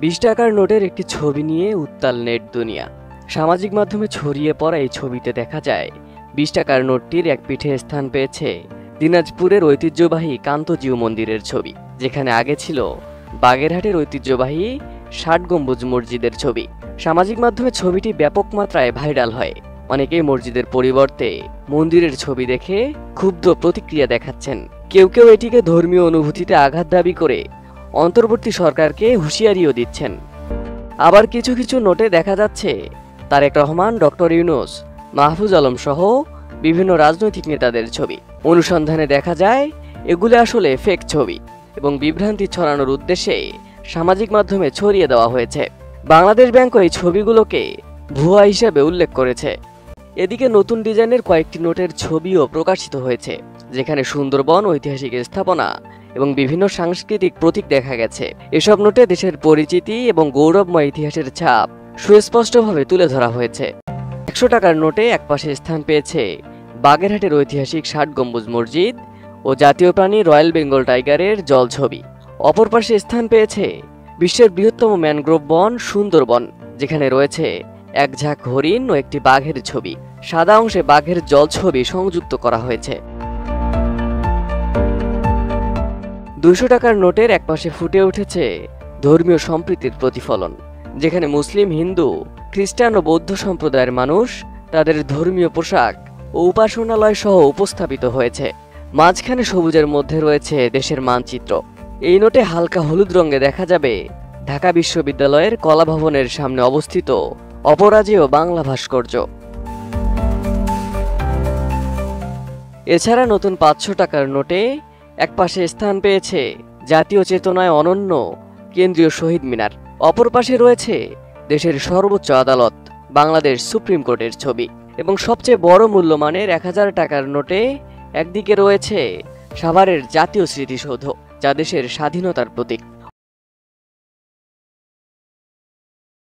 20 টাকার নোটের একটি ছবি নিয়ে উত্তাল নেট দুনিয়া। সামাজিক মাধ্যমে ছড়িয়ে পড়া এই ছবিতে দেখা যায় 20 টাকার নোটটির এক পিঠে স্থান পেয়েছে দিনাজপুরের ঐতিহ্যবাহী কান্তজিউ মন্দিরের ছবি, যেখানে আগে ছিল বাগেরহাটের ঐতিহ্যবাহী 60 গম্বুজ মসজিদের ছবি। সামাজিক মাধ্যমে ছবিটি ব্যাপক মাত্রায় ভাইরাল হয়। অনেকেই মসজিদের পরিবর্তে মন্দিরের ছবি দেখে ক্ষুব্ধ প্রতিক্রিয়া দেখাচ্ছেন। কেউ কেউ এটিকে ধর্মীয় অনুভূতিতে আঘাত দাবি করে অন্তর্বর্তী সরকারকে হুঁশিয়ারিও দিচ্ছেন। আবার কিছু কিছু নোটে দেখা যাচ্ছে তারেক রহমান, ডক্টর ইউনূস, মাহফুজ আলম সহ বিভিন্ন রাজনৈতিক নেতাদের ছবি। অনুসন্ধানে দেখা যায় এগুলো আসলে ফেক ছবি এবং বিভ্রান্তি ছড়ানোর উদ্দেশ্যে সামাজিক মাধ্যমে ছড়িয়ে দেওয়া হয়েছে। বাংলাদেশ ব্যাংকও এই ছবিগুলোকে ভুয়া হিসেবে উল্লেখ করেছে। এদিকে নতুন ডিজাইনের কয়েকটি নোটের ছবিও প্রকাশিত হয়েছে, যেখানে সুন্দরবন, ঐতিহাসিক স্থাপনা এবং বিভিন্ন সাংস্কৃতিক প্রতীক দেখা গেছে। এসব নোটে দেশের পরিচিতি এবং গৌরবময় ইতিহাসের ছাপ সুস্পষ্টভাবে তুলে ধরা হয়েছে। 100 টাকার নোটে একপাশে স্থান পেয়েছে বাগেরহাটের ঐতিহাসিক 60 গম্বুজ মসজিদ ও জাতীয় প্রাণী রয়্যাল বেঙ্গল টাইগারের জল ছবি। অপর পাশে স্থান পেয়েছে বিশ্বের বৃহত্তম ম্যানগ্রোভ বন সুন্দরবন, যেখানে রয়েছে এক ঝাঁক হরিণ ও একটি বাঘের ছবি। সাদা অংশে বাঘের জল ছবি সংযুক্ত করা হয়েছে। 200 টাকার নোটের একপাশে ফুটে উঠেছে ধর্মীয় সম্প্রীতির প্রতিফলন, যেখানে মুসলিম, হিন্দু, খ্রিস্টান ও বৌদ্ধ সম্প্রদায়ের মানুষ তাদের ধর্মীয় পোশাক ও উপাসনালয় সহ উপস্থাপিত হয়েছে। মাঝখানে সবুজের মধ্যে রয়েছে দেশের মানচিত্র। এই নোটে হালকা হলুদ রঙে দেখা যাবে ঢাকা বিশ্ববিদ্যালয়ের কলা ভবনের সামনে অবস্থিত অপরাজেয় বাংলা ভাস্কর্য। এছাড়া নতুন 500 টাকার নোটে একপাশে স্থান পেয়েছে জাতীয় চেতনায় অনন্য কেন্দ্রীয় শহীদ মিনার। অপর পাশে রয়েছে দেশের সর্বোচ্চ আদালত বাংলাদেশ সুপ্রিম কোর্টের ছবি। এবং সবচেয়ে বড় মূল্যমানের 1000 টাকার নোটে একদিকে রয়েছে সাভারের জাতীয় স্মৃতিসৌধ, যা দেশের স্বাধীনতার প্রতীক।